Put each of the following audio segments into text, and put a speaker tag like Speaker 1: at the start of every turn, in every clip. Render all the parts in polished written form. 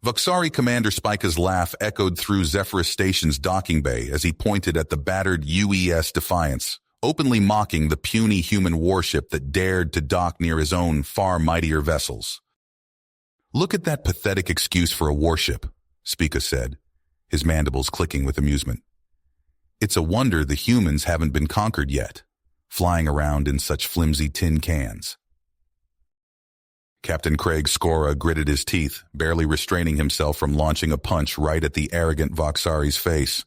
Speaker 1: Vuxari Commander Spika's laugh echoed through Zephyrus Station's docking bay as he pointed at the battered UES Defiance, openly mocking the puny human warship that dared to dock near his own far mightier vessels. "Look at that pathetic excuse for a warship," Spika said, his mandibles clicking with amusement. "It's a wonder the humans haven't been conquered yet, flying around in such flimsy tin cans." Captain Craig Skora gritted his teeth, barely restraining himself from launching a punch right at the arrogant Voxari's face.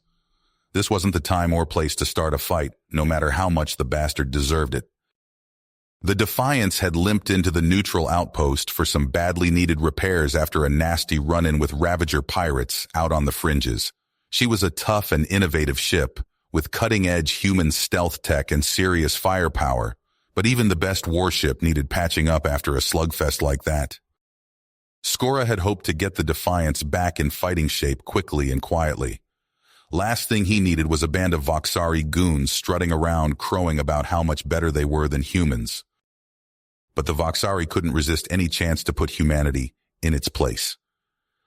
Speaker 1: This wasn't the time or place to start a fight, no matter how much the bastard deserved it. The Defiance had limped into the neutral outpost for some badly needed repairs after a nasty run-in with Ravager pirates out on the fringes. She was a tough and innovative ship, with cutting-edge human stealth tech and serious firepower, but even the best warship needed patching up after a slugfest like that. Skora had hoped to get the Defiance back in fighting shape quickly and quietly. Last thing he needed was a band of Voxari goons strutting around crowing about how much better they were than humans. But the Voxari couldn't resist any chance to put humanity in its place.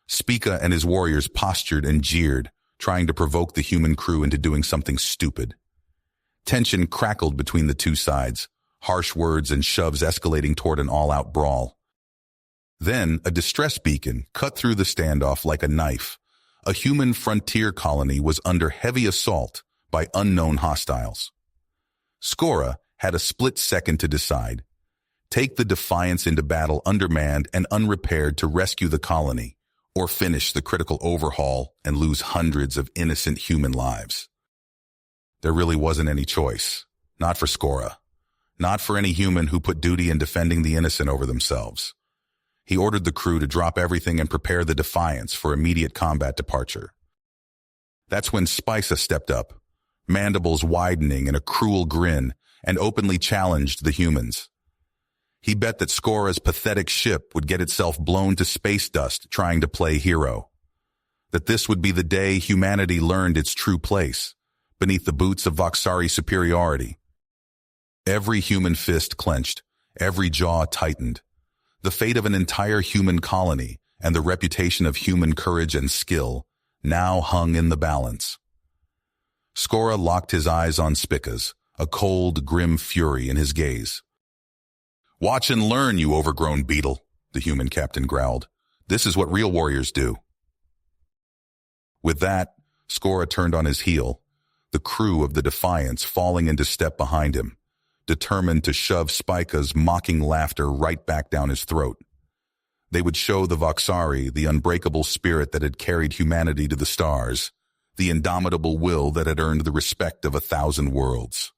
Speaker 1: Spika and his warriors postured and jeered, trying to provoke the human crew into doing something stupid. Tension crackled between the two sides, harsh words and shoves escalating toward an all-out brawl. Then, a distress beacon cut through the standoff like a knife. A human frontier colony was under heavy assault by unknown hostiles. Skora had a split second to decide. Take the Defiance into battle undermanned and unrepaired to rescue the colony, or finish the critical overhaul and lose hundreds of innocent human lives. There really wasn't any choice. Not for Skora. Not for any human who put duty in defending the innocent over themselves. He ordered the crew to drop everything and prepare the Defiance for immediate combat departure. That's when Spisa stepped up, mandibles widening in a cruel grin, and openly challenged the humans. He bet that Skora's pathetic ship would get itself blown to space dust trying to play hero. That this would be the day humanity learned its true place, beneath the boots of Voxari superiority. Every human fist clenched, every jaw tightened. The fate of an entire human colony and the reputation of human courage and skill now hung in the balance. Skora locked his eyes on Spika's, a cold, grim fury in his gaze. "Watch and learn, you overgrown beetle," the human captain growled. "This is what real warriors do." With that, Skora turned on his heel, the crew of the Defiance falling into step behind him, determined to shove Spika's mocking laughter right back down his throat. They would show the Voxari the unbreakable spirit that had carried humanity to the stars, the indomitable will that had earned the respect of 1,000 worlds.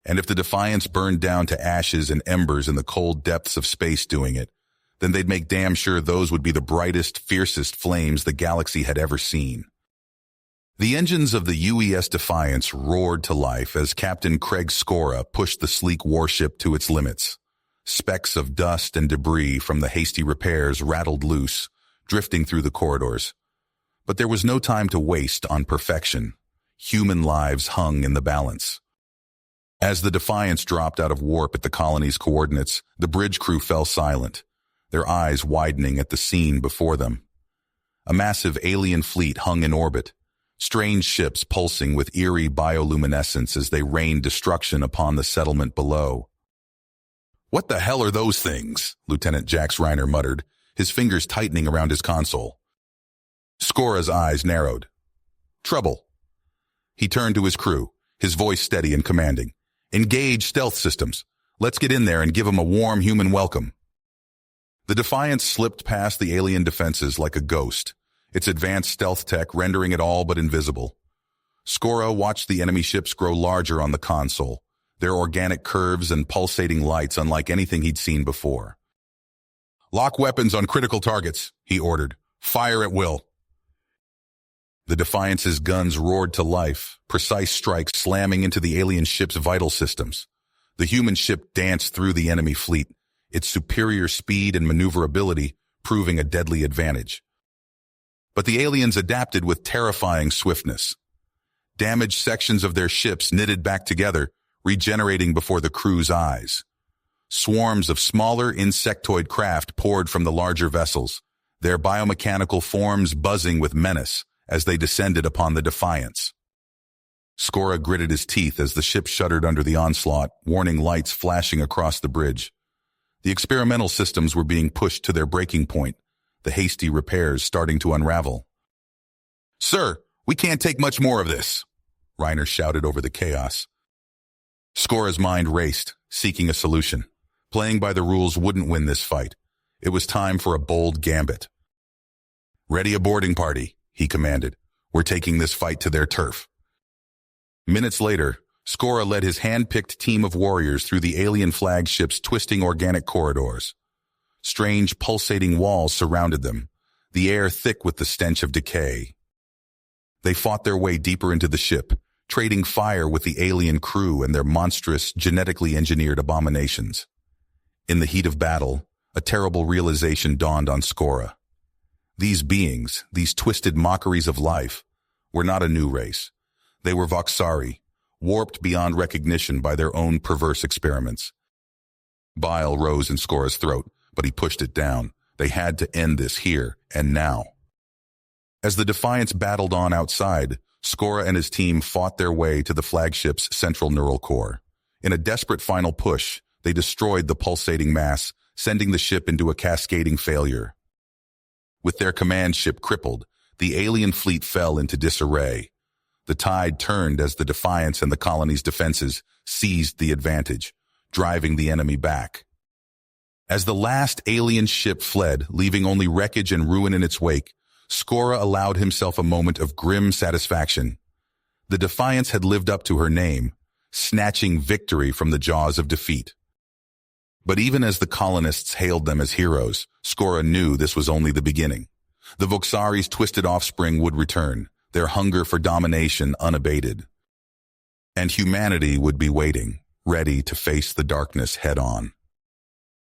Speaker 1: And if the Defiance burned down to ashes and embers in the cold depths of space doing it, then they'd make damn sure those would be the brightest, fiercest flames the galaxy had ever seen. The engines of the UES Defiance roared to life as Captain Craig Skora pushed the sleek warship to its limits. Specks of dust and debris from the hasty repairs rattled loose, drifting through the corridors. But there was no time to waste on perfection. Human lives hung in the balance. As the Defiance dropped out of warp at the colony's coordinates, the bridge crew fell silent, their eyes widening at the scene before them. A massive alien fleet hung in orbit, strange ships pulsing with eerie bioluminescence as they rained destruction upon the settlement below. "What the hell are those things?" Lieutenant Jax Reiner muttered, his fingers tightening around his console. Skora's eyes narrowed. "Trouble." He turned to his crew, his voice steady and commanding. "Engage stealth systems. Let's get in there and give them a warm human welcome." The Defiance slipped past the alien defenses like a ghost, its advanced stealth tech rendering it all but invisible. Skora watched the enemy ships grow larger on the console, their organic curves and pulsating lights unlike anything he'd seen before. "Lock weapons on critical targets," he ordered. "Fire at will." The Defiance's guns roared to life, precise strikes slamming into the alien ship's vital systems. The human ship danced through the enemy fleet, its superior speed and maneuverability proving a deadly advantage. But the aliens adapted with terrifying swiftness. Damaged sections of their ships knitted back together, regenerating before the crew's eyes. Swarms of smaller insectoid craft poured from the larger vessels, their biomechanical forms buzzing with menace as they descended upon the Defiance. Skora gritted his teeth as the ship shuddered under the onslaught, warning lights flashing across the bridge. The experimental systems were being pushed to their breaking point, the hasty repairs starting to unravel. "Sir, we can't take much more of this," Reiner shouted over the chaos. Skora's mind raced, seeking a solution. Playing by the rules wouldn't win this fight. It was time for a bold gambit. "Ready a boarding party," he commanded. "We're taking this fight to their turf." Minutes later, Skora led his hand-picked team of warriors through the alien flagship's twisting organic corridors. Strange, pulsating walls surrounded them, the air thick with the stench of decay. They fought their way deeper into the ship, trading fire with the alien crew and their monstrous, genetically engineered abominations. In the heat of battle, a terrible realization dawned on Skora. These beings, these twisted mockeries of life, were not a new race. They were Voxari, warped beyond recognition by their own perverse experiments. Bile rose in Skora's throat, but he pushed it down. They had to end this here and now. As the Defiance battled on outside, Skora and his team fought their way to the flagship's central neural core. In a desperate final push, they destroyed the pulsating mass, sending the ship into a cascading failure. With their command ship crippled, the alien fleet fell into disarray. The tide turned as the Defiance and the colony's defenses seized the advantage, driving the enemy back. As the last alien ship fled, leaving only wreckage and ruin in its wake, Skora allowed himself a moment of grim satisfaction. The Defiance had lived up to her name, snatching victory from the jaws of defeat. But even as the colonists hailed them as heroes, Skora knew this was only the beginning. The Voxari's twisted offspring would return, their hunger for domination unabated. And humanity would be waiting, ready to face the darkness head-on.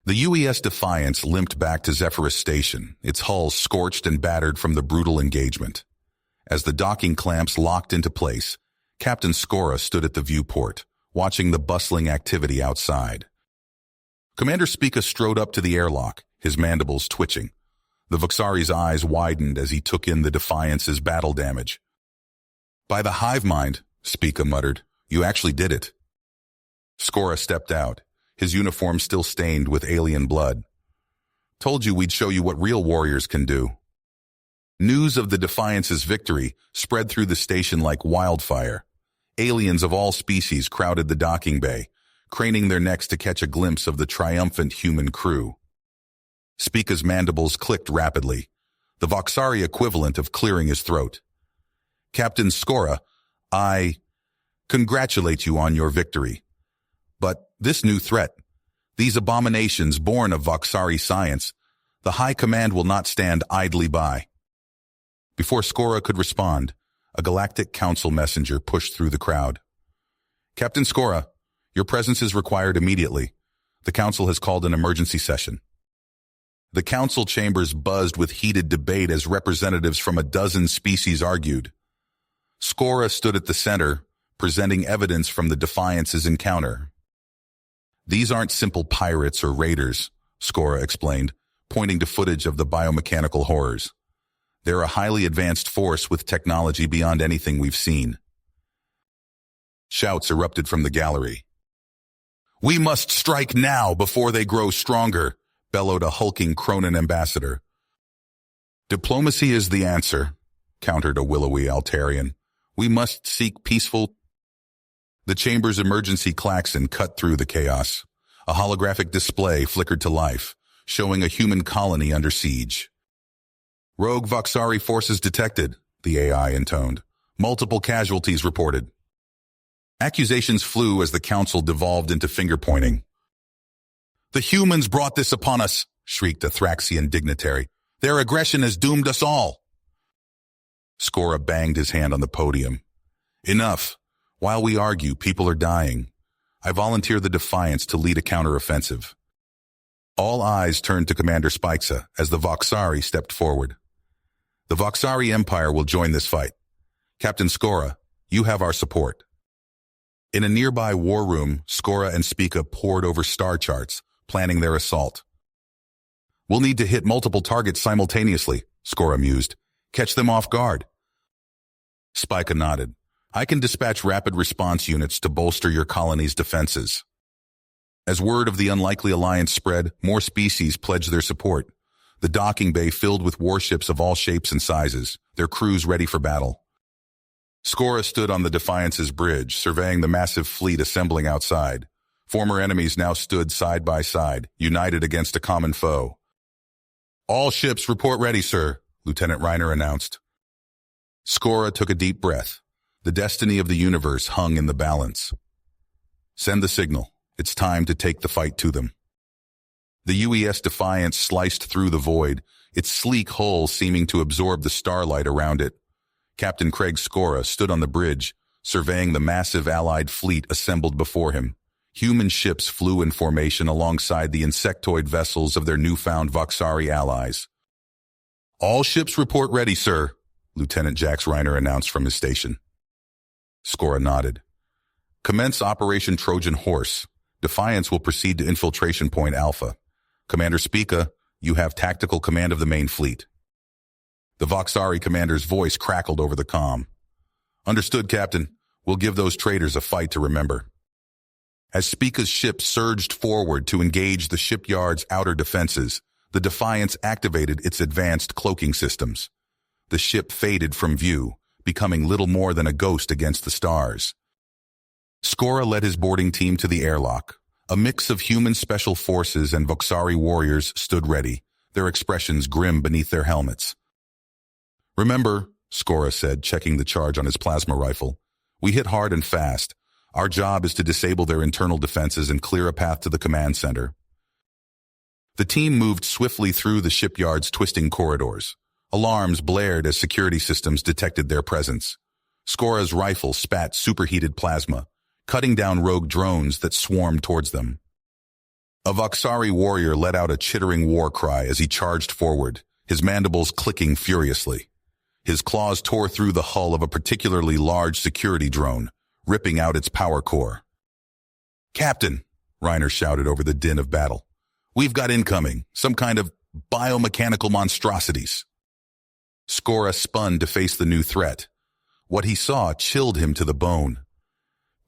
Speaker 1: The UES Defiance limped back to Zephyrus Station, its hull scorched and battered from the brutal engagement. As the docking clamps locked into place, Captain Skora stood at the viewport, watching the bustling activity outside. Commander Spica strode up to the airlock, his mandibles twitching. The Voxari's eyes widened as he took in the Defiance's battle damage. "By the hive mind," Spica muttered, "you actually did it." Skora stepped out, his uniform still stained with alien blood. "Told you we'd show you what real warriors can do." News of the Defiance's victory spread through the station like wildfire. Aliens of all species crowded the docking bay, craning their necks to catch a glimpse of the triumphant human crew. Spica's mandibles clicked rapidly, the Voxari equivalent of clearing his throat. "Captain Skora, I congratulate you on your victory. But this new threat, these abominations born of Voxari science, the High Command will not stand idly by." Before Skora could respond, a Galactic Council messenger pushed through the crowd. "Captain Skora, your presence is required immediately. The Council has called an emergency session." The Council chambers buzzed with heated debate as representatives from a dozen species argued. Skora stood at the center, presenting evidence from the Defiance's encounter. "These aren't simple pirates or raiders," Skora explained, pointing to footage of the biomechanical horrors. "They're a highly advanced force with technology beyond anything we've seen." Shouts erupted from the gallery. "We must strike now before they grow stronger," bellowed a hulking Cronin ambassador. "Diplomacy is the answer," countered a willowy Altarian. "We must seek peaceful—" The chamber's emergency klaxon cut through the chaos. A holographic display flickered to life, showing a human colony under siege. "Rogue Voxari forces detected," the AI intoned. "Multiple casualties reported." Accusations flew as the council devolved into finger-pointing. "The humans brought this upon us," shrieked a Thraxian dignitary. "Their aggression has doomed us all." Skora banged his hand on the podium. "Enough. While we argue, people are dying. I volunteer the Defiance to lead a counteroffensive." All eyes turned to Commander Spica as the Voxari stepped forward. "The Voxari Empire will join this fight. Captain Skora, you have our support." In a nearby war room, Skora and Spica pored over star charts, planning their assault. We'll need to hit multiple targets simultaneously, Skora mused. Catch them off guard. Spica nodded. I can dispatch rapid response units to bolster your colony's defenses. As word of the unlikely alliance spread, more species pledged their support. The docking bay filled with warships of all shapes and sizes, their crews ready for battle. Skora stood on the Defiance's bridge, surveying the massive fleet assembling outside. Former enemies now stood side by side, united against a common foe. All ships report ready, sir, Lieutenant Reiner announced. Skora took a deep breath. The destiny of the universe hung in the balance. Send the signal. It's time to take the fight to them. The UES Defiance sliced through the void, its sleek hull seeming to absorb the starlight around it. Captain Craig Skora stood on the bridge, surveying the massive Allied fleet assembled before him. Human ships flew in formation alongside the insectoid vessels of their newfound Voxari allies. All ships report ready, sir, Lieutenant Jax Reiner announced from his station. Skora nodded. Commence Operation Trojan Horse. Defiance will proceed to Infiltration Point Alpha. Commander Spica, you have tactical command of the main fleet. The Voxari commander's voice crackled over the comm. Understood, Captain. We'll give those traitors a fight to remember. As Spica's ship surged forward to engage the shipyard's outer defenses, the Defiance activated its advanced cloaking systems. The ship faded from view, becoming little more than a ghost against the stars. Skora led his boarding team to the airlock. A mix of human special forces and Voxari warriors stood ready, their expressions grim beneath their helmets. Remember, Skora said, checking the charge on his plasma rifle, we hit hard and fast. Our job is to disable their internal defenses and clear a path to the command center. The team moved swiftly through the shipyard's twisting corridors. Alarms blared as security systems detected their presence. Skora's rifle spat superheated plasma, cutting down rogue drones that swarmed towards them. A Voxari warrior let out a chittering war cry as he charged forward, his mandibles clicking furiously. His claws tore through the hull of a particularly large security drone, ripping out its power core. Captain, Reiner shouted over the din of battle. We've got incoming, some kind of biomechanical monstrosities. Skora spun to face the new threat. What he saw chilled him to the bone.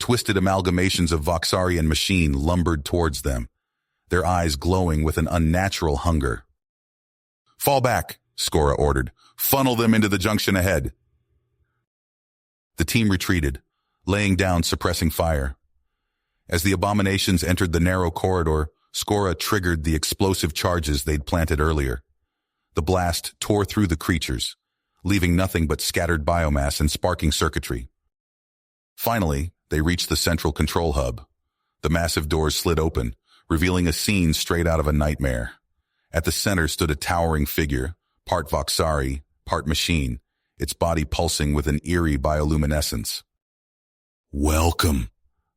Speaker 1: Twisted amalgamations of Voxarian machine lumbered towards them, their eyes glowing with an unnatural hunger. Fall back, Skora ordered. Funnel them into the junction ahead. The team retreated, laying down suppressing fire. As the abominations entered the narrow corridor, Skora triggered the explosive charges they'd planted earlier. The blast tore through the creatures, leaving nothing but scattered biomass and sparking circuitry. Finally, they reached the central control hub. The massive doors slid open, revealing a scene straight out of a nightmare. At the center stood a towering figure, part Voxari, part machine, its body pulsing with an eerie bioluminescence. Welcome,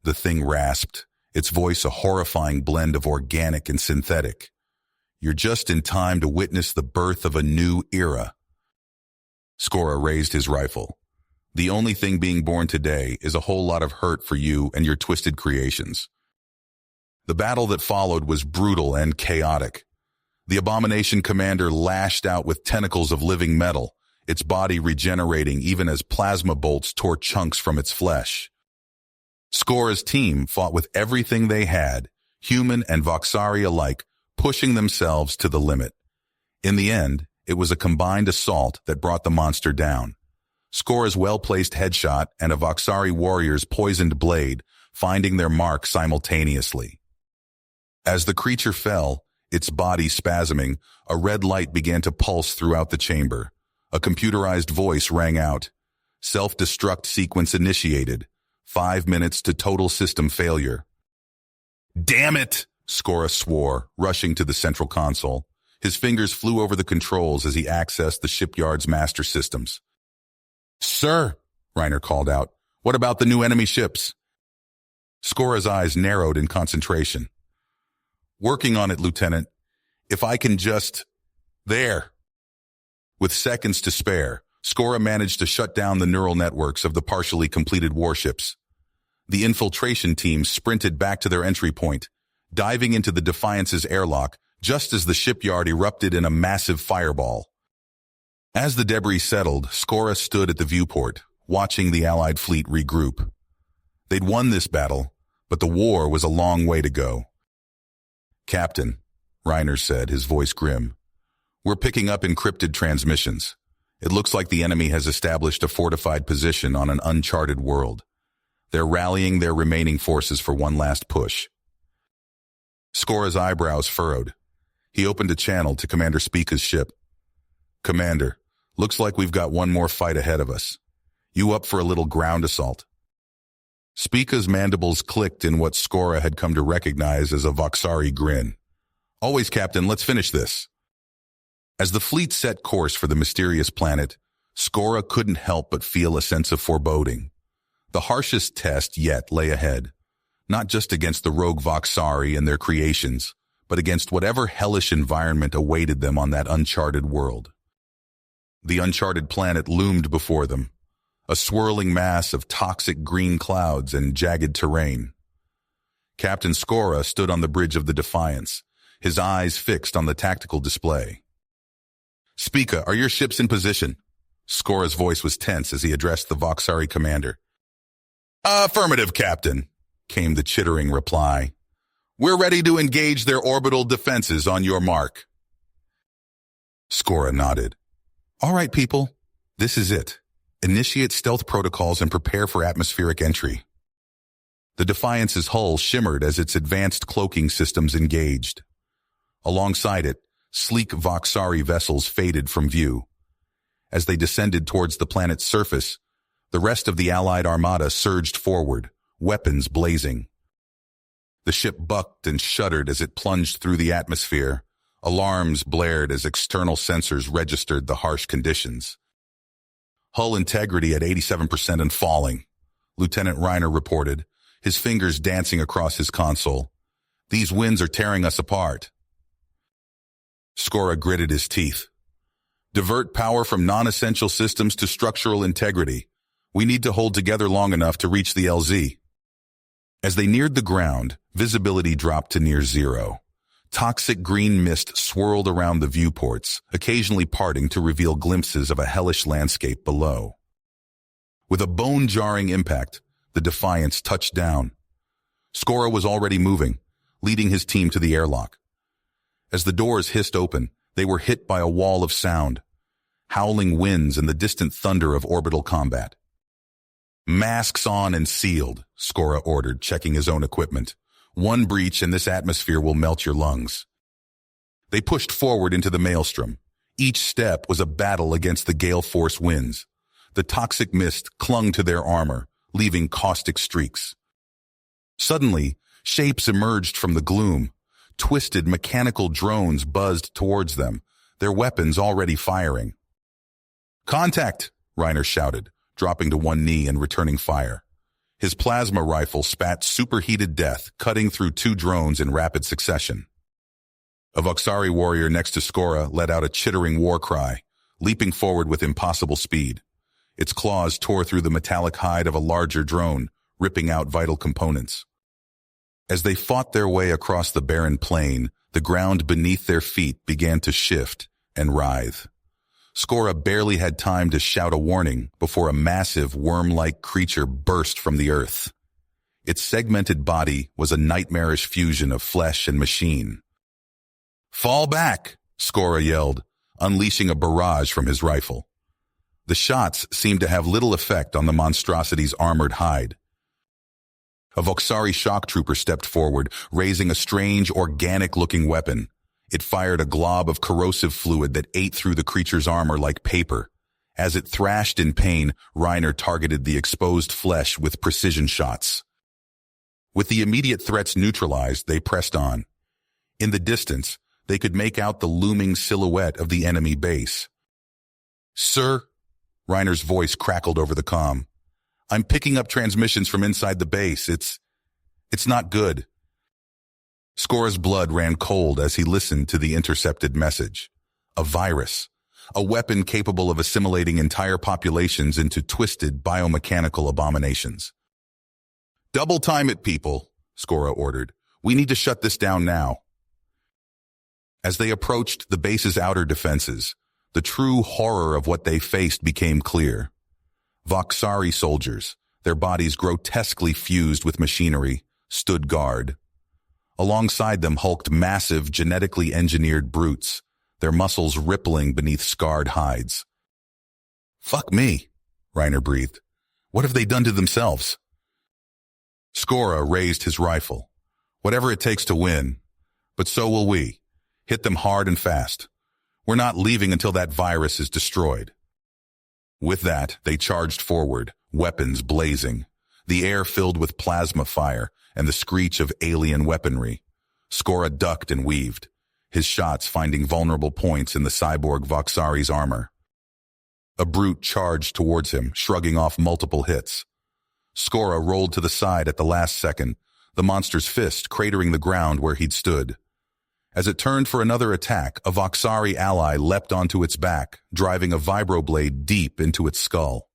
Speaker 1: the thing rasped, its voice a horrifying blend of organic and synthetic. You're just in time to witness the birth of a new era. Skora raised his rifle. The only thing being born today is a whole lot of hurt for you and your twisted creations. The battle that followed was brutal and chaotic. The abomination commander lashed out with tentacles of living metal, its body regenerating even as plasma bolts tore chunks from its flesh. Skora's team fought with everything they had, human and Voxari alike, pushing themselves to the limit. In the end, it was a combined assault that brought the monster down. Skora's well-placed headshot and a Voxari warrior's poisoned blade finding their mark simultaneously. As the creature fell, its body spasming, a red light began to pulse throughout the chamber. A computerized voice rang out. Self-destruct sequence initiated. 5 minutes to total system failure. Damn it! Skora swore, rushing to the central console. His fingers flew over the controls as he accessed the shipyard's master systems. Sir, Reiner called out, what about the new enemy ships? Skora's eyes narrowed in concentration. Working on it, Lieutenant. If I can just... There. With seconds to spare, Skora managed to shut down the neural networks of the partially completed warships. The infiltration team sprinted back to their entry point, diving into the Defiance's airlock, just as the shipyard erupted in a massive fireball. As the debris settled, Skora stood at the viewport, watching the Allied fleet regroup. They'd won this battle, but the war was a long way to go. "Captain," Reiner said, his voice grim, "we're picking up encrypted transmissions. It looks like the enemy has established a fortified position on an uncharted world. They're rallying their remaining forces for one last push." Skora's eyebrows furrowed. He opened a channel to Commander Spica's ship. "Commander, looks like we've got one more fight ahead of us. You up for a little ground assault?" Spica's mandibles clicked in what Skora had come to recognize as a Voxari grin. "Always, Captain, let's finish this." As the fleet set course for the mysterious planet, Skora couldn't help but feel a sense of foreboding. The harshest test yet lay ahead, not just against the rogue Voxari and their creations, but against whatever hellish environment awaited them on that uncharted world. The uncharted planet loomed before them, a swirling mass of toxic green clouds and jagged terrain. Captain Skora stood on the bridge of the Defiance, his eyes fixed on the tactical display. "Spica, are your ships in position?" Skora's voice was tense as he addressed the Voxari commander. "Affirmative, Captain," came the chittering reply. "We're ready to engage their orbital defenses on your mark." Skora nodded. "All right, people, this is it. Initiate stealth protocols and prepare for atmospheric entry." The Defiance's hull shimmered as its advanced cloaking systems engaged. Alongside it, sleek Voxari vessels faded from view. As they descended towards the planet's surface, the rest of the Allied armada surged forward, weapons blazing. The ship bucked and shuddered as it plunged through the atmosphere. Alarms blared as external sensors registered the harsh conditions. "Hull integrity at 87% and falling," Lieutenant Reiner reported, his fingers dancing across his console. "These winds are tearing us apart." Skora gritted his teeth. "Divert power from non-essential systems to structural integrity. We need to hold together long enough to reach the LZ." As they neared the ground, visibility dropped to near zero. Toxic green mist swirled around the viewports, occasionally parting to reveal glimpses of a hellish landscape below. With a bone-jarring impact, the Defiance touched down. Skora was already moving, leading his team to the airlock. As the doors hissed open, they were hit by a wall of sound, howling winds and the distant thunder of orbital combat. "Masks on and sealed," Skora ordered, checking his own equipment. "One breach and this atmosphere will melt your lungs." They pushed forward into the maelstrom. Each step was a battle against the gale force winds. The toxic mist clung to their armor, leaving caustic streaks. Suddenly, shapes emerged from the gloom. Twisted mechanical drones buzzed towards them, their weapons already firing. "Contact!" Reiner shouted, dropping to one knee and returning fire. His plasma rifle spat superheated death, cutting through two drones in rapid succession. A Voxari warrior next to Skora let out a chittering war cry, leaping forward with impossible speed. Its claws tore through the metallic hide of a larger drone, ripping out vital components. As they fought their way across the barren plain, the ground beneath their feet began to shift and writhe. Skora barely had time to shout a warning before a massive worm-like creature burst from the earth. Its segmented body was a nightmarish fusion of flesh and machine. "Fall back!" Skora yelled, unleashing a barrage from his rifle. The shots seemed to have little effect on the monstrosity's armored hide. A Voxari shock trooper stepped forward, raising a strange, organic-looking weapon. It fired a glob of corrosive fluid that ate through the creature's armor like paper. As it thrashed in pain, Reiner targeted the exposed flesh with precision shots. With the immediate threats neutralized, they pressed on. In the distance, they could make out the looming silhouette of the enemy base. "Sir," Reiner's voice crackled over the comm. "I'm picking up transmissions from inside the base. It's not good." Skora's blood ran cold as he listened to the intercepted message. A virus. A weapon capable of assimilating entire populations into twisted biomechanical abominations. "Double time it, people," Skora ordered. "We need to shut this down now." As they approached the base's outer defenses, the true horror of what they faced became clear. Voxari soldiers, their bodies grotesquely fused with machinery, stood guard. Alongside them hulked massive, genetically engineered brutes, their muscles rippling beneath scarred hides. "Fuck me," Reiner breathed. "What have they done to themselves?" Skora raised his rifle. "Whatever it takes to win. But so will we. Hit them hard and fast. We're not leaving until that virus is destroyed." With that, they charged forward, weapons blazing, the air filled with plasma fire and the screech of alien weaponry. Skora ducked and weaved, his shots finding vulnerable points in the cyborg Voxari's armor. A brute charged towards him, shrugging off multiple hits. Skora rolled to the side at the last second, the monster's fist cratering the ground where he'd stood. As it turned for another attack, a Voxari ally leapt onto its back, driving a vibroblade deep into its skull.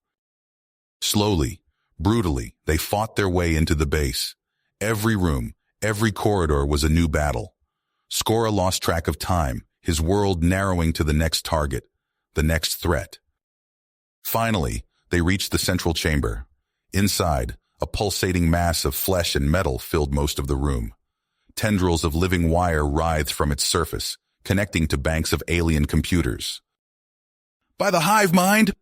Speaker 1: Slowly, brutally, they fought their way into the base. Every room, every corridor was a new battle. Skora lost track of time, his world narrowing to the next target, the next threat. Finally, they reached the central chamber. Inside, a pulsating mass of flesh and metal filled most of the room. Tendrils of living wire writhed from its surface, connecting to banks of alien computers. "By the hive mind!"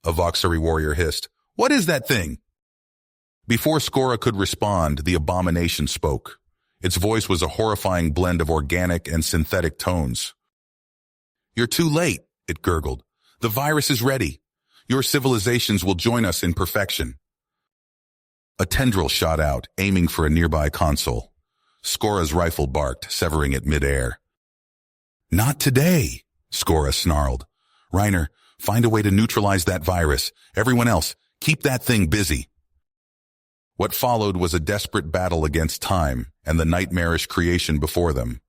Speaker 1: a Voxari warrior hissed. "What is that thing?" Before Skora could respond, the abomination spoke. Its voice was a horrifying blend of organic and synthetic tones. "You're too late," it gurgled. "The virus is ready. Your civilizations will join us in perfection." A tendril shot out, aiming for a nearby console. Skora's rifle barked, severing it mid-air. "Not today," Skora snarled. "Reiner, find a way to neutralize that virus. Everyone else, keep that thing busy." What followed was a desperate battle against time and the nightmarish creation before them.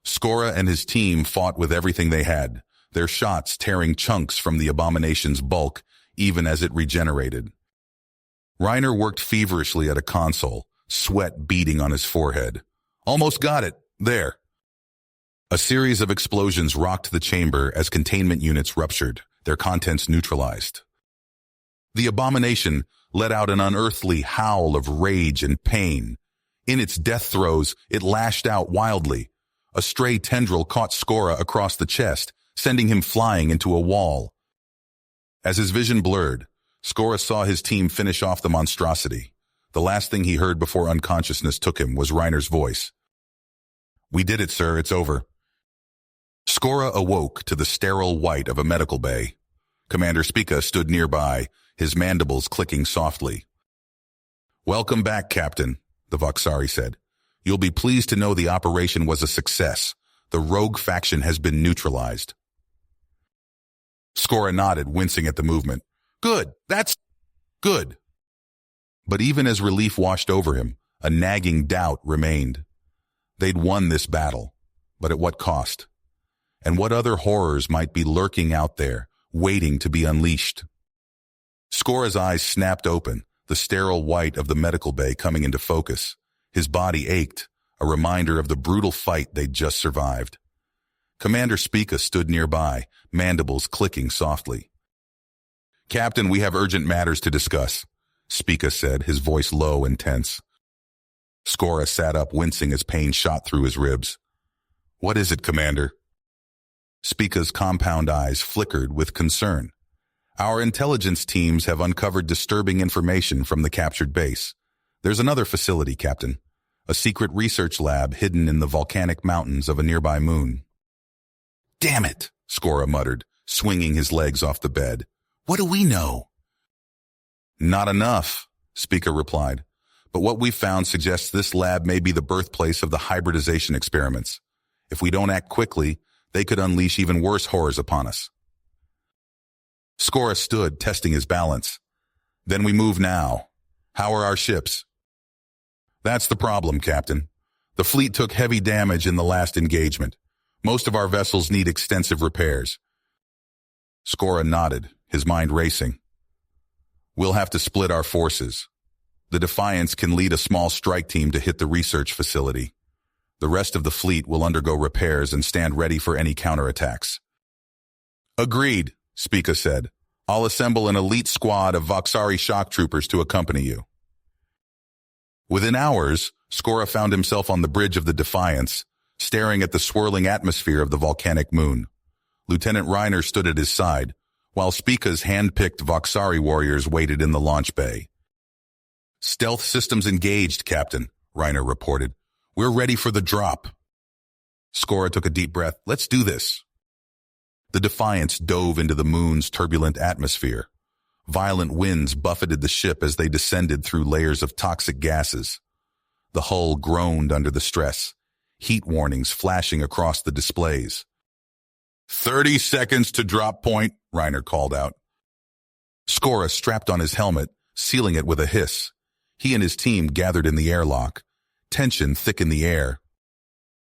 Speaker 1: Skora and his team fought with everything they had, their shots tearing chunks from the abomination's bulk, even as it regenerated. Reiner worked feverishly at a console, sweat beading on his forehead. "Almost got it. There." A series of explosions rocked the chamber as containment units ruptured, their contents neutralized. The abomination let out an unearthly howl of rage and pain. In its death throes, it lashed out wildly. A stray tendril caught Skora across the chest, sending him flying into a wall. As his vision blurred, Skora saw his team finish off the monstrosity. The last thing he heard before unconsciousness took him was Reiner's voice. "We did it, sir. It's over." Skora awoke to the sterile white of a medical bay. Commander Spica stood nearby, his mandibles clicking softly. "Welcome back, Captain," the Voxari said. "You'll be pleased to know the operation was a success. The rogue faction has been neutralized." Skora nodded, wincing at the movement. "Good. That's good." But even as relief washed over him, a nagging doubt remained. They'd won this battle, but at what cost? And what other horrors might be lurking out there, waiting to be unleashed? Skora's eyes snapped open, the sterile white of the medical bay coming into focus. His body ached, a reminder of the brutal fight they'd just survived. Commander Spica stood nearby, mandibles clicking softly. "Captain, we have urgent matters to discuss," Spica said, his voice low and tense. Skora sat up, wincing as pain shot through his ribs. "What is it, Commander?" Spica's compound eyes flickered with concern. "Our intelligence teams have uncovered disturbing information from the captured base. There's another facility, Captain. A secret research lab hidden in the volcanic mountains of a nearby moon." "Damn it," Skora muttered, swinging his legs off the bed. "What do we know?" "Not enough," Spica replied. "But what we've found suggests this lab may be the birthplace of the hybridization experiments. If we don't act quickly, they could unleash even worse horrors upon us." Skora stood, testing his balance. "Then we move now. How are our ships?" "That's the problem, Captain. The fleet took heavy damage in the last engagement. Most of our vessels need extensive repairs." Skora nodded, his mind racing. "We'll have to split our forces. The Defiance can lead a small strike team to hit the research facility. The rest of the fleet will undergo repairs and stand ready for any counterattacks. Agreed, Spica said. I'll assemble an elite squad of Voxari shock troopers to accompany you. Within hours, Skora found himself on the bridge of the Defiance, staring at the swirling atmosphere of the volcanic moon. Lieutenant Reiner stood at his side, while Spica's hand-picked Voxari warriors waited in the launch bay. Stealth systems engaged, Captain, Reiner reported. We're ready for the drop. Skora took a deep breath. Let's do this. The Defiance dove into the moon's turbulent atmosphere. Violent winds buffeted the ship as they descended through layers of toxic gases. The hull groaned under the stress, heat warnings flashing across the displays. 30 seconds to drop point, Reiner called out. Skora strapped on his helmet, sealing it with a hiss. He and his team gathered in the airlock. Tension thick in the air.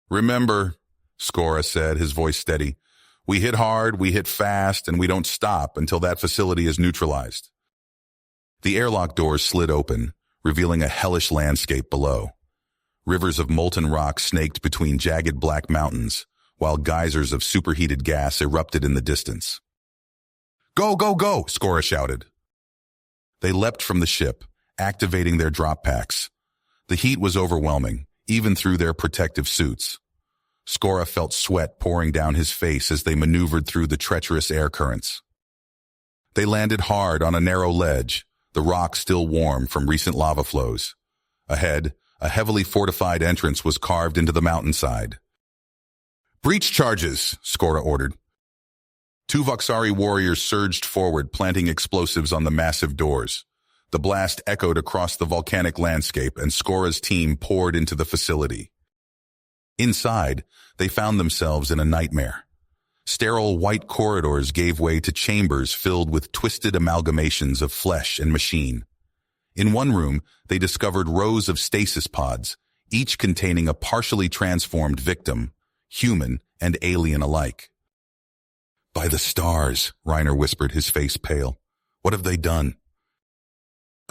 Speaker 1: Remember, Skora said, his voice steady, we hit hard, we hit fast, and we don't stop until that facility is neutralized. The airlock doors slid open, revealing a hellish landscape below. Rivers of molten rock snaked between jagged black mountains, while geysers of superheated gas erupted in the distance. Go, go, go, Skora shouted. They leapt from the ship, activating their drop packs. The heat was overwhelming, even through their protective suits. Skora felt sweat pouring down his face as they maneuvered through the treacherous air currents. They landed hard on a narrow ledge, the rock still warm from recent lava flows. Ahead, a heavily fortified entrance was carved into the mountainside. Breach charges, Skora ordered. 2 Voxari warriors surged forward, planting explosives on the massive doors. The blast echoed across the volcanic landscape, and Skora's team poured into the facility. Inside, they found themselves in a nightmare. Sterile white corridors gave way to chambers filled with twisted amalgamations of flesh and machine. In one room, they discovered rows of stasis pods, each containing a partially transformed victim, human and alien alike. By the stars, Reiner whispered, his face pale. What have they done?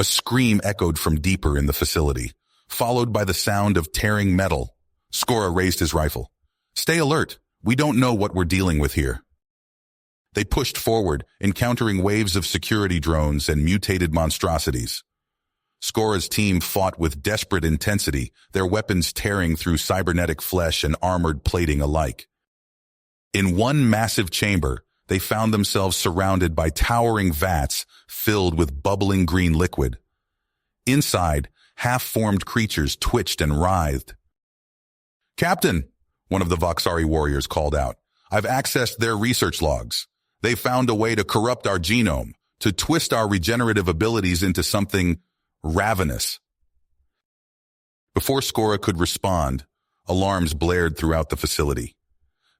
Speaker 1: A scream echoed from deeper in the facility, followed by the sound of tearing metal. Skora raised his rifle. Stay alert. We don't know what we're dealing with here. They pushed forward, encountering waves of security drones and mutated monstrosities. Skora's team fought with desperate intensity, their weapons tearing through cybernetic flesh and armored plating alike. In one massive chamber, they found themselves surrounded by towering vats filled with bubbling green liquid. Inside, half-formed creatures twitched and writhed. Captain, one of the Voxari warriors called out, I've accessed their research logs. They found a way to corrupt our genome, to twist our regenerative abilities into something ravenous. Before Skora could respond, alarms blared throughout the facility.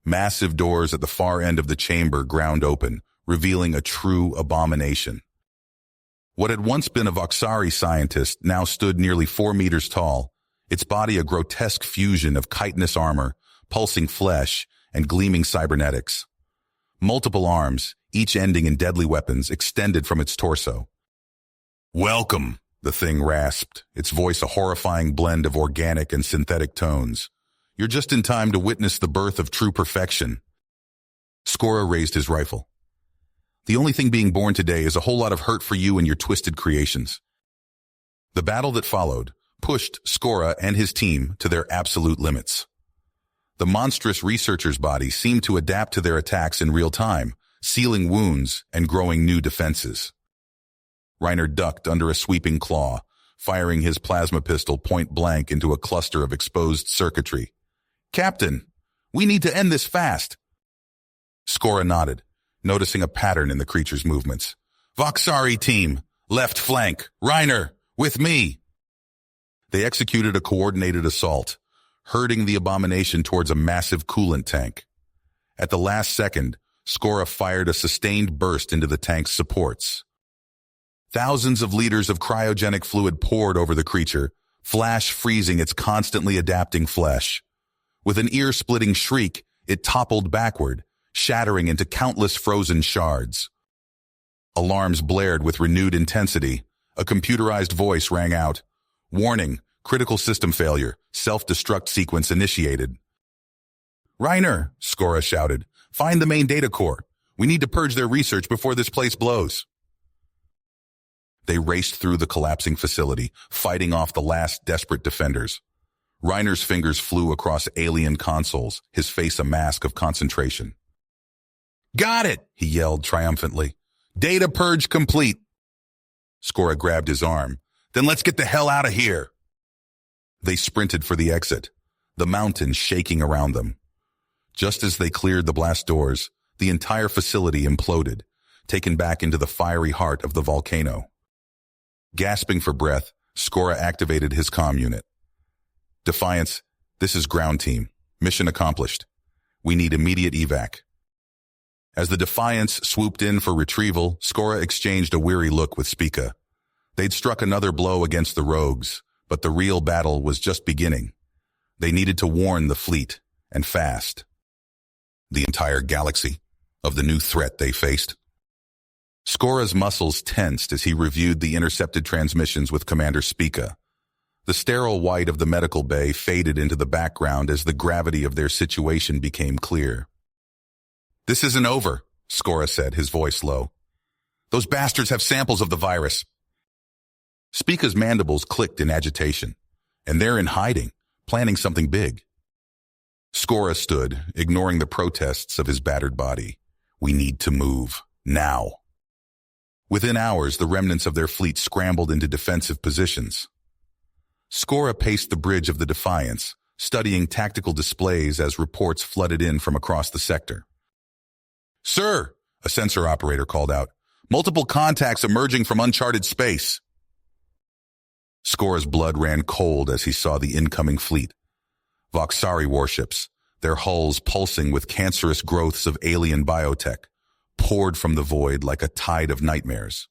Speaker 1: Massive doors at the far end of the chamber ground open, revealing a true abomination. What had once been a Voxari scientist now stood nearly 4 meters tall, its body a grotesque fusion of chitinous armor, pulsing flesh, and gleaming cybernetics. Multiple arms, each ending in deadly weapons, extended from its torso. Welcome, the thing rasped, its voice a horrifying blend of organic and synthetic tones. You're just in time to witness the birth of true perfection. Skora raised his rifle. The only thing being born today is a whole lot of hurt for you and your twisted creations. The battle that followed pushed Skora and his team to their absolute limits. The monstrous researcher's body seemed to adapt to their attacks in real time, sealing wounds and growing new defenses. Reiner ducked under a sweeping claw, firing his plasma pistol point blank into a cluster of exposed circuitry. Captain, we need to end this fast. Skora nodded, noticing a pattern in the creature's movements. Voxari team, left flank, Reiner, with me. They executed a coordinated assault, herding the abomination towards a massive coolant tank. At the last second, Skora fired a sustained burst into the tank's supports. Thousands of liters of cryogenic fluid poured over the creature, flash freezing its constantly adapting flesh. With an ear-splitting shriek, it toppled backward, shattering into countless frozen shards. Alarms blared with renewed intensity. A computerized voice rang out. Warning, Critical system failure. Self-destruct sequence initiated. Reiner, Skora shouted. Find the main data core. We need to purge their research before this place blows. They raced through the collapsing facility, fighting off the last desperate defenders. Reiner's fingers flew across alien consoles, his face a mask of concentration. Got it, he yelled triumphantly. Data purge complete. Skora grabbed his arm. Then let's get the hell out of here. They sprinted for the exit, the mountain shaking around them. Just as they cleared the blast doors, the entire facility imploded, taken back into the fiery heart of the volcano. Gasping for breath, Skora activated his comm unit. Defiance, this is ground team. Mission accomplished. We need immediate evac. As the Defiance swooped in for retrieval, Skora exchanged a weary look with Spica. They'd struck another blow against the rogues, but the real battle was just beginning. They needed to warn the fleet, and fast. The entire galaxy of the new threat they faced. Skora's muscles tensed as he reviewed the intercepted transmissions with Commander Spica. The sterile white of the medical bay faded into the background as the gravity of their situation became clear. This isn't over, Skora said, his voice low. Those bastards have samples of the virus. Spica's mandibles clicked in agitation, and they're in hiding, planning something big. Skora stood, ignoring the protests of his battered body. We need to move, now. Within hours, the remnants of their fleet scrambled into defensive positions. Skora paced the bridge of the Defiance, studying tactical displays as reports flooded in from across the sector. Sir, a sensor operator called out, multiple contacts emerging from uncharted space. Skora's blood ran cold as he saw the incoming fleet. Voxari warships, their hulls pulsing with cancerous growths of alien biotech, poured from the void like a tide of nightmares.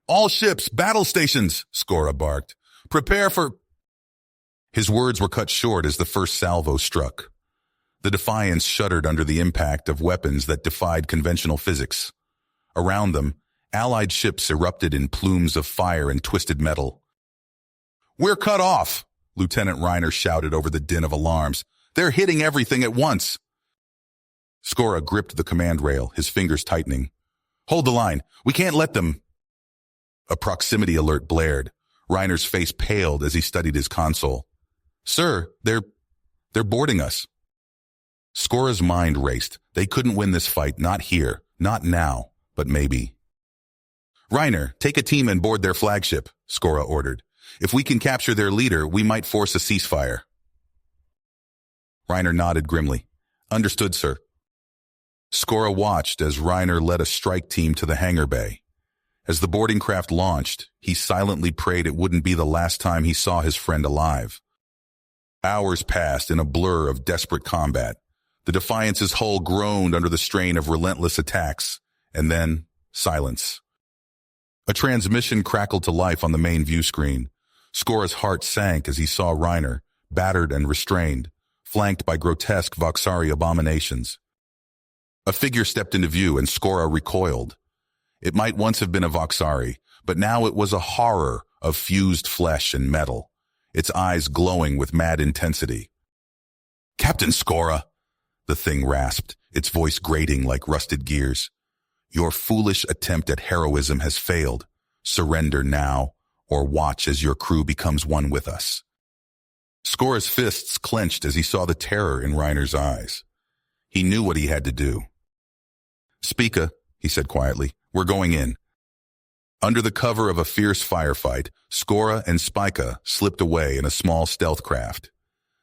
Speaker 1: All ships, battle stations, Skora barked. Prepare for... His words were cut short as the first salvo struck. The Defiance shuddered under the impact of weapons that defied conventional physics. Around them, Allied ships erupted in plumes of fire and twisted metal. We're cut off, Lieutenant Reiner shouted over the din of alarms. They're hitting everything at once. Skora gripped the command rail, his fingers tightening. Hold the line. We can't let them... A proximity alert blared. Reiner's face paled as he studied his console. Sir, they're boarding us. Skora's mind raced. They couldn't win this fight, not here, not now, but maybe. Reiner, take a team and board their flagship, Skora ordered. If we can capture their leader, we might force a ceasefire. Reiner nodded grimly. Understood, sir. Skora watched as Reiner led a strike team to the hangar bay. As the boarding craft launched, he silently prayed it wouldn't be the last time he saw his friend alive. Hours passed in a blur of desperate combat. The Defiance's hull groaned under the strain of relentless attacks, and then silence. A transmission crackled to life on the main view screen. Skora's heart sank as he saw Reiner, battered and restrained, flanked by grotesque Voxari abominations. A figure stepped into view and Skora recoiled. It might once have been a Voxari, but now it was a horror of fused flesh and metal, its eyes glowing with mad intensity. Captain Skora, the thing rasped, its voice grating like rusted gears. Your foolish attempt at heroism has failed. Surrender now, or watch as your crew becomes one with us. Skora's fists clenched as he saw the terror in Reiner's eyes. He knew what he had to do. Spica, he said quietly, we're going in. Under the cover of a fierce firefight, Skora and Spica slipped away in a small stealth craft.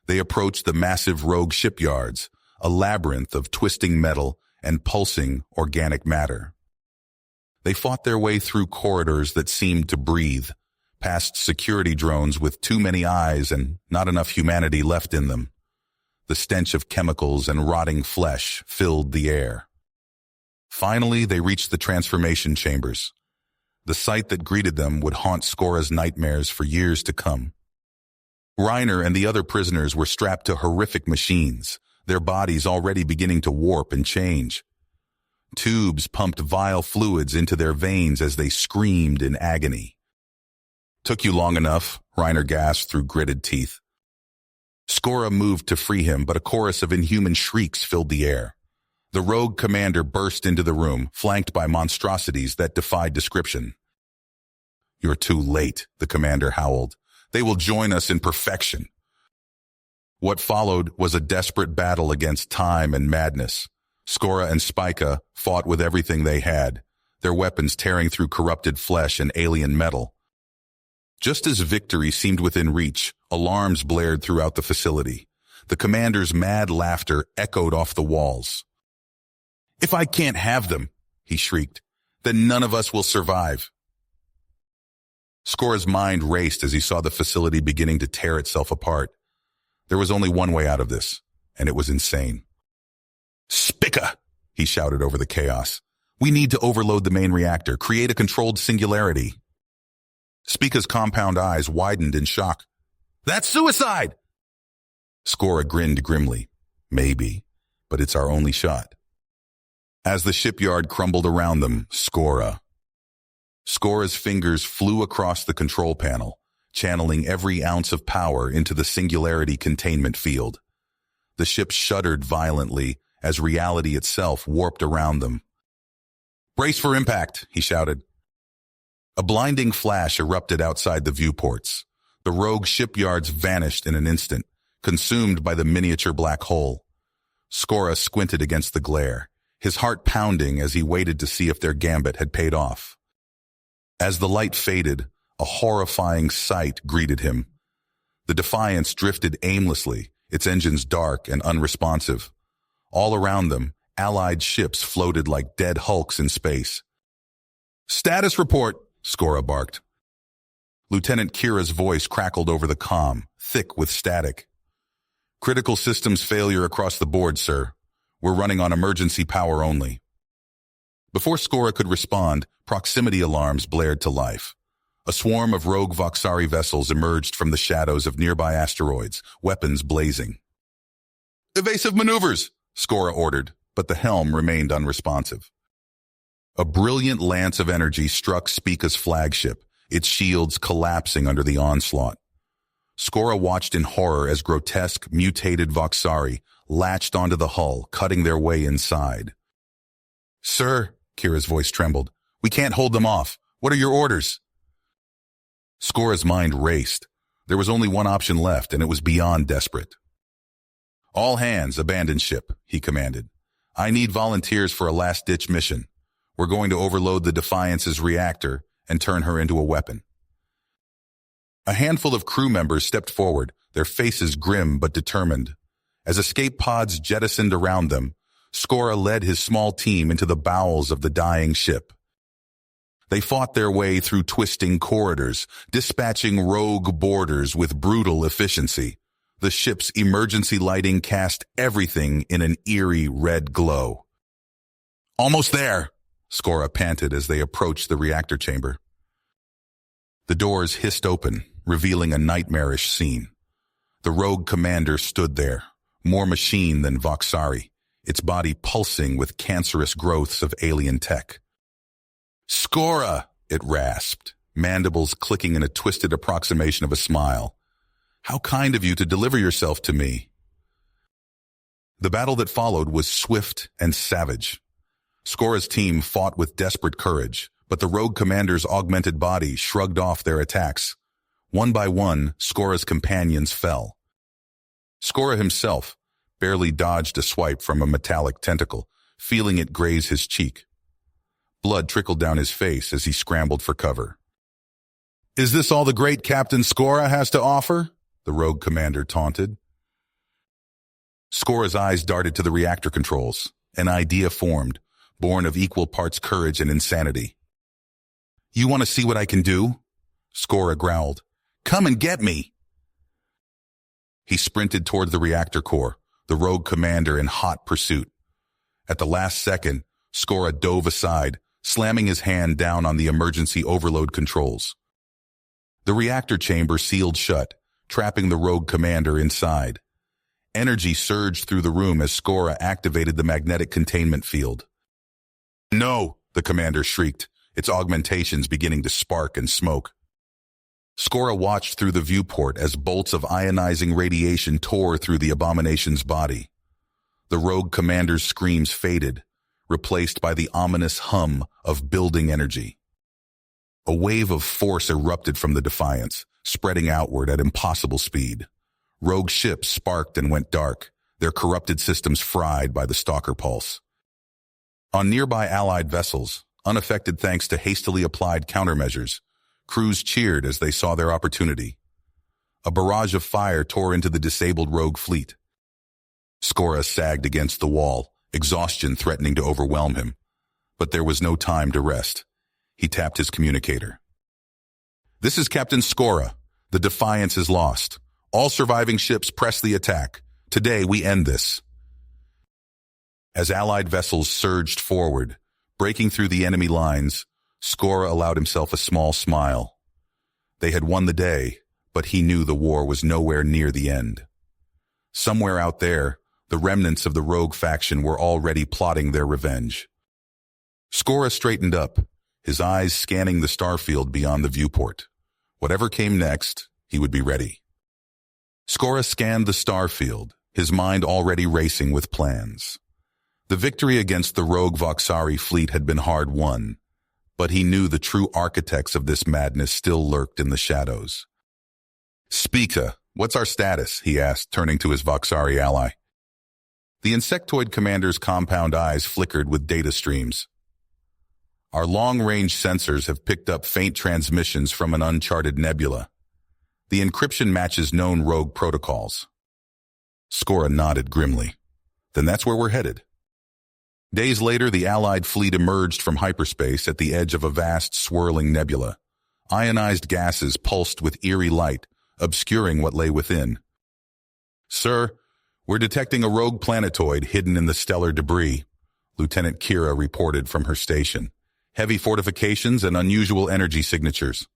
Speaker 1: They approached the massive rogue shipyards, a labyrinth of twisting metal and pulsing organic matter. They fought their way through corridors that seemed to breathe, past security drones with too many eyes and not enough humanity left in them. The stench of chemicals and rotting flesh filled the air. Finally, they reached the transformation chambers. The sight that greeted them would haunt Skora's nightmares for years to come. Reiner and the other prisoners were strapped to horrific machines, their bodies already beginning to warp and change. Tubes pumped vile fluids into their veins as they screamed in agony. Took you long enough, Reiner gasped through gritted teeth. Skora moved to free him, but a chorus of inhuman shrieks filled the air. The rogue commander burst into the room, flanked by monstrosities that defied description. You're too late, the commander howled. They will join us in perfection. What followed was a desperate battle against time and madness. Skora and Spica fought with everything they had, their weapons tearing through corrupted flesh and alien metal. Just as victory seemed within reach, alarms blared throughout the facility. The commander's mad laughter echoed off the walls. If I can't have them, he shrieked, then none of us will survive. Skora's mind raced as he saw the facility beginning to tear itself apart. There was only one way out of this, and it was insane. Spica, he shouted over the chaos. We need to overload the main reactor, create a controlled singularity. Spica's compound eyes widened in shock. That's suicide! Skora grinned grimly. Maybe, but it's our only shot. As the shipyard crumbled around them, Skora's fingers flew across the control panel, channeling every ounce of power into the singularity containment field. The ship shuddered violently as reality itself warped around them. Brace for impact, he shouted. A blinding flash erupted outside the viewports. The rogue shipyards vanished in an instant, consumed by the miniature black hole. Skora squinted against the glare, his heart pounding as he waited to see if their gambit had paid off. As the light faded, a horrifying sight greeted him. The Defiance drifted aimlessly, its engines dark and unresponsive. All around them, Allied ships floated like dead hulks in space. Status report, Skora barked. Lieutenant Kira's voice crackled over the comm, thick with static. Critical systems failure across the board, sir. We're running on emergency power only. Before Skora could respond, proximity alarms blared to life. A swarm of rogue Voxari vessels emerged from the shadows of nearby asteroids, weapons blazing. Evasive maneuvers, Skora ordered, but the helm remained unresponsive. A brilliant lance of energy struck Spica's flagship, its shields collapsing under the onslaught. Skora watched in horror as grotesque, mutated Voxari latched onto the hull, cutting their way inside. Sir, Kira's voice trembled, we can't hold them off. What are your orders? Skora's mind raced. There was only one option left, and it was beyond desperate. All hands abandon ship, he commanded. I need volunteers for a last-ditch mission. We're going to overload the Defiance's reactor and turn her into a weapon. A handful of crew members stepped forward, their faces grim but determined. As escape pods jettisoned around them, Skora led his small team into the bowels of the dying ship. They fought their way through twisting corridors, dispatching rogue boarders with brutal efficiency. The ship's emergency lighting cast everything in an eerie red glow. Almost there, Skora panted as they approached the reactor chamber. The doors hissed open, revealing a nightmarish scene. The rogue commander stood there, more machine than Voxari, its body pulsing with cancerous growths of alien tech. Skora, it rasped, mandibles clicking in a twisted approximation of a smile. How kind of you to deliver yourself to me. The battle that followed was swift and savage. Skora's team fought with desperate courage, but the rogue commander's augmented body shrugged off their attacks. One by one, Skora's companions fell. Skora himself barely dodged a swipe from a metallic tentacle, feeling it graze his cheek. Blood trickled down his face as he scrambled for cover. Is this all the great Captain Skora has to offer? The rogue commander taunted. Skora's eyes darted to the reactor controls. An idea formed, born of equal parts courage and insanity. You want to see what I can do? Skora growled. Come and get me! He sprinted toward the reactor core, the rogue commander in hot pursuit. At the last second, Skora dove aside, slamming his hand down on the emergency overload controls. The reactor chamber sealed shut, trapping the rogue commander inside. Energy surged through the room as Skora activated the magnetic containment field. No, the commander shrieked, its augmentations beginning to spark and smoke. Skora watched through the viewport as bolts of ionizing radiation tore through the abomination's body. The rogue commander's screams faded, replaced by the ominous hum of building energy. A wave of force erupted from the Defiance, spreading outward at impossible speed. Rogue ships sparked and went dark, their corrupted systems fried by the stalker pulse. On nearby Allied vessels, unaffected thanks to hastily applied countermeasures, crews cheered as they saw their opportunity. A barrage of fire tore into the disabled rogue fleet. Skora sagged against the wall, exhaustion threatening to overwhelm him. But there was no time to rest. He tapped his communicator. "This is Captain Skora. The Defiance is lost. All surviving ships press the attack. Today we end this." As Allied vessels surged forward, breaking through the enemy lines, Skora allowed himself a small smile. They had won the day, but he knew the war was nowhere near the end. Somewhere out there, the remnants of the rogue faction were already plotting their revenge. Skora straightened up, his eyes scanning the starfield beyond the viewport. Whatever came next, he would be ready. Skora scanned the starfield, his mind already racing with plans. The victory against the rogue Voxari fleet had been hard won, but he knew the true architects of this madness still lurked in the shadows. "Spica, what's our status?" he asked, turning to his Voxari ally. The insectoid commander's compound eyes flickered with data streams. "Our long-range sensors have picked up faint transmissions from an uncharted nebula. The encryption matches known rogue protocols." Skora nodded grimly. "Then that's where we're headed." Days later, the Allied fleet emerged from hyperspace at the edge of a vast, swirling nebula. Ionized gases pulsed with eerie light, obscuring what lay within. "Sir, we're detecting a rogue planetoid hidden in the stellar debris," Lieutenant Kira reported from her station. "Heavy fortifications and unusual energy signatures."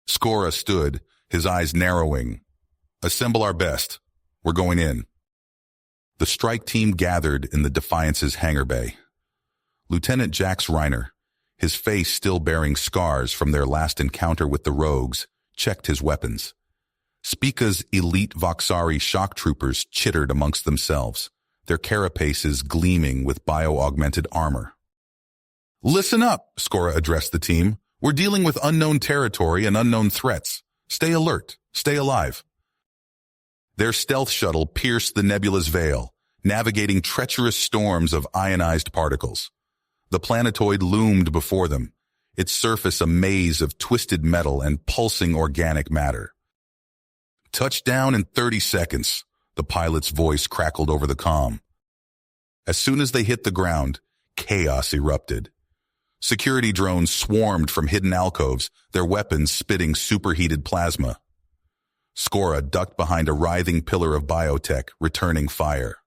Speaker 1: Skora stood, his eyes narrowing. "Assemble our best. We're going in." The strike team gathered in the Defiance's hangar bay. Lieutenant Jax Reiner, his face still bearing scars from their last encounter with the rogues, checked his weapons. Spica's elite Voxari shock troopers chittered amongst themselves, their carapaces gleaming with bio-augmented armor. "Listen up," Skora addressed the team. "We're dealing with unknown territory and unknown threats. Stay alert. Stay alive." Their stealth shuttle pierced the nebula's veil, navigating treacherous storms of ionized particles. The planetoid loomed before them, its surface a maze of twisted metal and pulsing organic matter. "Touchdown in 30 seconds, the pilot's voice crackled over the comm. As soon as they hit the ground, chaos erupted. Security drones swarmed from hidden alcoves, their weapons spitting superheated plasma. Skora ducked behind a writhing pillar of biotech, returning fire.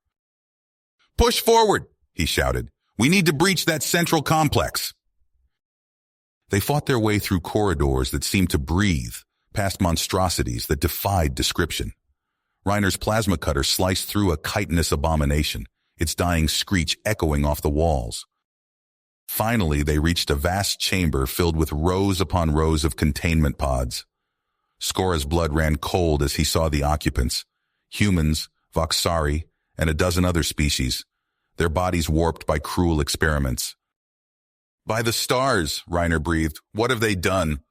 Speaker 1: "Push forward," he shouted. "We need to breach that central complex." They fought their way through corridors that seemed to breathe, past monstrosities that defied description. Reiner's plasma cutter sliced through a chitinous abomination, its dying screech echoing off the walls. Finally, they reached a vast chamber filled with rows upon rows of containment pods. Skora's blood ran cold as he saw the occupants, humans, Voxari, and a dozen other species, their bodies warped by cruel experiments. "By the stars," Reiner breathed, "what have they done?"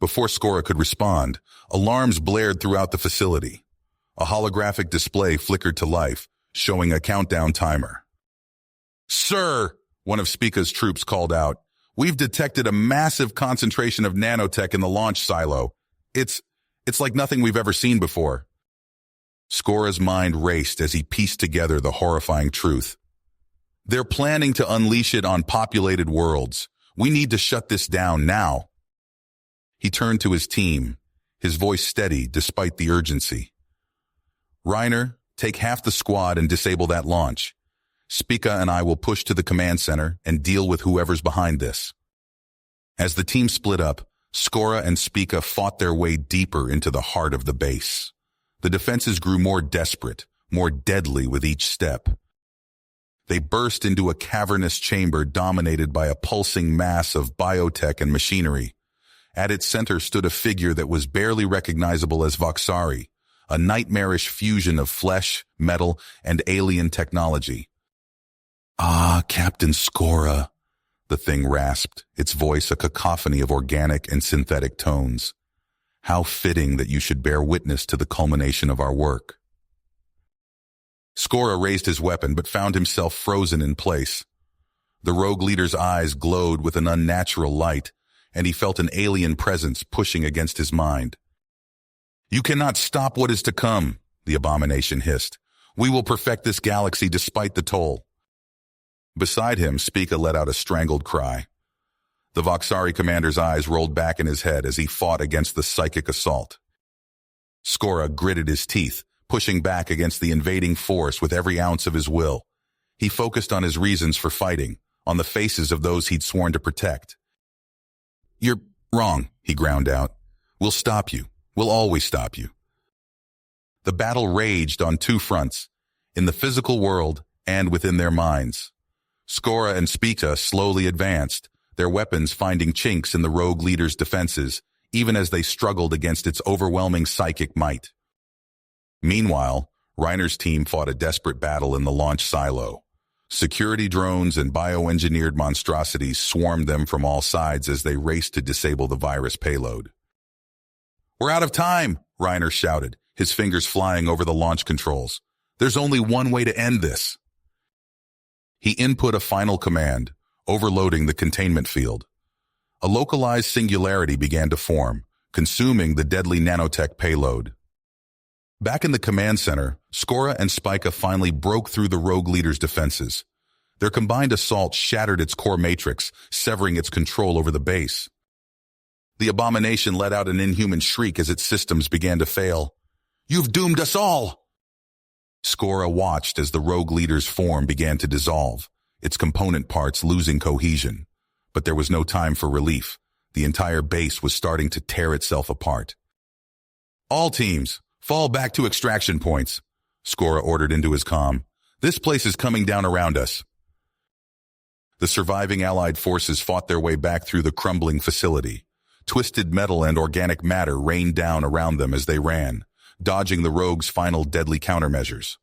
Speaker 1: Before Skora could respond, alarms blared throughout the facility. A holographic display flickered to life, showing a countdown timer. "Sir," one of Spica's troops called out, "we've detected a massive concentration of nanotech in the launch silo. It's like nothing we've ever seen before." Skora's mind raced as he pieced together the horrifying truth. "They're planning to unleash it on populated worlds. We need to shut this down now." He turned to his team, his voice steady despite the urgency. "Reiner, take half the squad and disable that launch. Spica and I will push to the command center and deal with whoever's behind this." As the team split up, Skora and Spica fought their way deeper into the heart of the base. The defenses grew more desperate, more deadly with each step. They burst into a cavernous chamber dominated by a pulsing mass of biotech and machinery. At its center stood a figure that was barely recognizable as Voxari, a nightmarish fusion of flesh, metal, and alien technology. "Ah, Captain Skora," the thing rasped, its voice a cacophony of organic and synthetic tones. "How fitting that you should bear witness to the culmination of our work." Skora raised his weapon but found himself frozen in place. The rogue leader's eyes glowed with an unnatural light, and he felt an alien presence pushing against his mind. "You cannot stop what is to come," the abomination hissed. "We will perfect this galaxy despite the toll." Beside him, Spica let out a strangled cry. The Voxari commander's eyes rolled back in his head as he fought against the psychic assault. Skora gritted his teeth, pushing back against the invading force with every ounce of his will. He focused on his reasons for fighting, on the faces of those he'd sworn to protect. "You're wrong," he ground out. "We'll stop you. We'll always stop you." The battle raged on two fronts, in the physical world and within their minds. Skora and Spica slowly advanced, their weapons finding chinks in the rogue leader's defenses, even as they struggled against its overwhelming psychic might. Meanwhile, Reiner's team fought a desperate battle in the launch silo. Security drones and bioengineered monstrosities swarmed them from all sides as they raced to disable the virus payload. "We're out of time," Reiner shouted, his fingers flying over the launch controls. "There's only one way to end this." He input a final command, overloading the containment field. A localized singularity began to form, consuming the deadly nanotech payload. Back in the command center, Skora and Spica finally broke through the rogue leader's defenses. Their combined assault shattered its core matrix, severing its control over the base. The abomination let out an inhuman shriek as its systems began to fail. "You've doomed us all!" Skora watched as the rogue leader's form began to dissolve, its component parts losing cohesion. But there was no time for relief. The entire base was starting to tear itself apart. "All teams, fall back to extraction points," Skora ordered into his comm. "This place is coming down around us." The surviving Allied forces fought their way back through the crumbling facility. Twisted metal and organic matter rained down around them as they ran, dodging the rogue's final deadly countermeasures.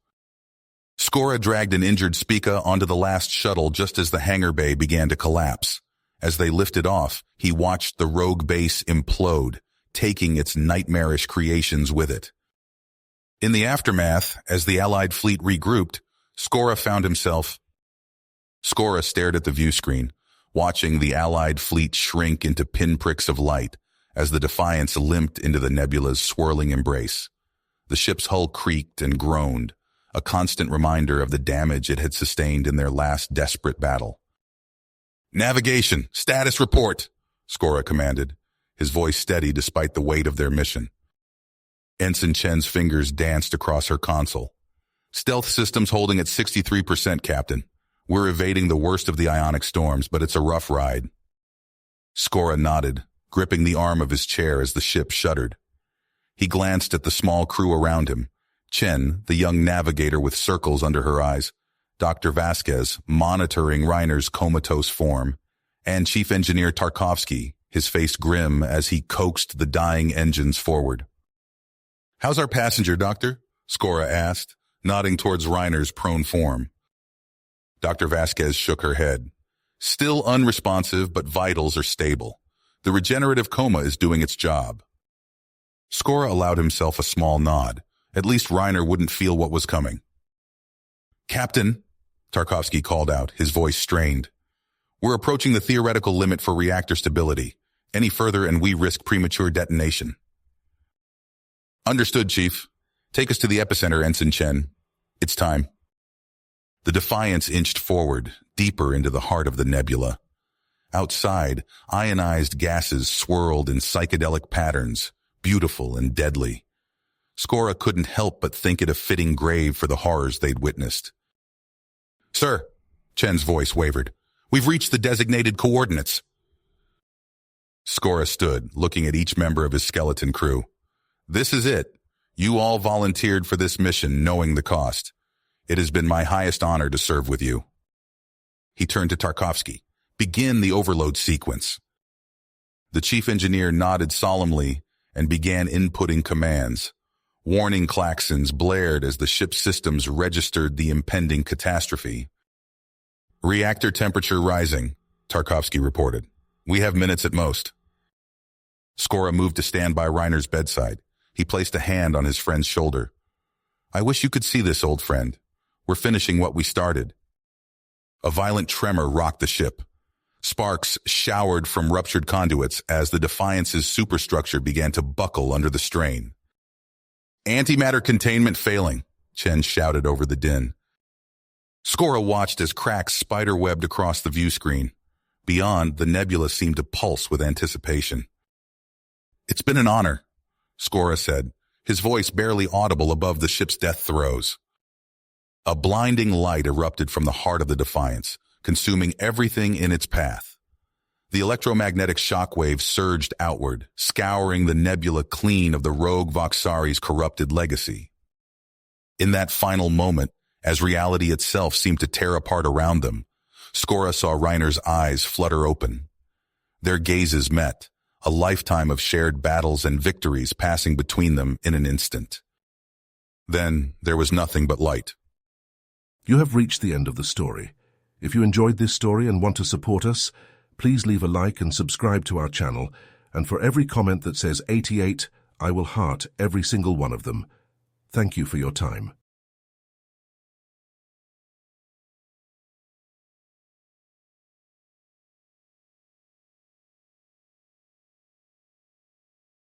Speaker 1: Skora dragged an injured Spica onto the last shuttle just as the hangar bay began to collapse. As they lifted off, he watched the rogue base implode, taking its nightmarish creations with it. In the aftermath, as the Allied fleet regrouped, Skora stared at the view screen, watching the Allied fleet shrink into pinpricks of light as the Defiance limped into the nebula's swirling embrace. The ship's hull creaked and groaned, a constant reminder of the damage it had sustained in their last desperate battle. "Navigation, status report," Skora commanded, his voice steady despite the weight of their mission. Ensign Chen's fingers danced across her console. "Stealth systems holding at 63%, Captain. We're evading the worst of the ionic storms, but it's a rough ride." Skora nodded, gripping the arm of his chair as the ship shuddered. He glanced at the small crew around him. Chen, the young navigator with circles under her eyes, Dr. Vasquez, monitoring Reiner's comatose form, and Chief Engineer Tarkovsky, his face grim as he coaxed the dying engines forward. "How's our passenger, Doctor?" Skora asked, nodding towards Reiner's prone form. Dr. Vasquez shook her head. "Still unresponsive, but vitals are stable. The regenerative coma is doing its job." Skora allowed himself a small nod. At least Reiner wouldn't feel what was coming. "Captain," Tarkovsky called out, his voice strained. "We're approaching the theoretical limit for reactor stability. Any further and we risk premature detonation." "Understood, Chief. Take us to the epicenter, Ensign Chen. It's time." The Defiance inched forward, deeper into the heart of the nebula. Outside, ionized gases swirled in psychedelic patterns, beautiful and deadly. Skora couldn't help but think it a fitting grave for the horrors they'd witnessed. "Sir," Chen's voice wavered, "we've reached the designated coordinates." Skora stood, looking at each member of his skeleton crew. "This is it. You all volunteered for this mission, knowing the cost. It has been my highest honor to serve with you." He turned to Tarkovsky. "Begin the overload sequence." The chief engineer nodded solemnly and began inputting commands. Warning klaxons blared as the ship's systems registered the impending catastrophe. "Reactor temperature rising," Tarkovsky reported. "We have minutes at most." Skora moved to stand by Reiner's bedside. He placed a hand on his friend's shoulder. "I wish you could see this, old friend. We're finishing what we started." A violent tremor rocked the ship. Sparks showered from ruptured conduits as the Defiance's superstructure began to buckle under the strain. "Antimatter containment failing," Chen shouted over the din. Skora watched as cracks spiderwebbed across the view screen. Beyond, the nebula seemed to pulse with anticipation. "It's been an honor," Skora said, his voice barely audible above the ship's death throes. A blinding light erupted from the heart of the Defiance, consuming everything in its path. The electromagnetic shockwave surged outward, scouring the nebula clean of the rogue Voxari's corrupted legacy. In that final moment, as reality itself seemed to tear apart around them, Skora saw Reiner's eyes flutter open. Their gazes met, a lifetime of shared battles and victories passing between them in an instant. Then there was nothing but light.
Speaker 2: You have reached the end of the story. If you enjoyed this story and want to support us, please leave a like and subscribe to our channel, and for every comment that says 88, I will heart every single one of them. Thank you for your time.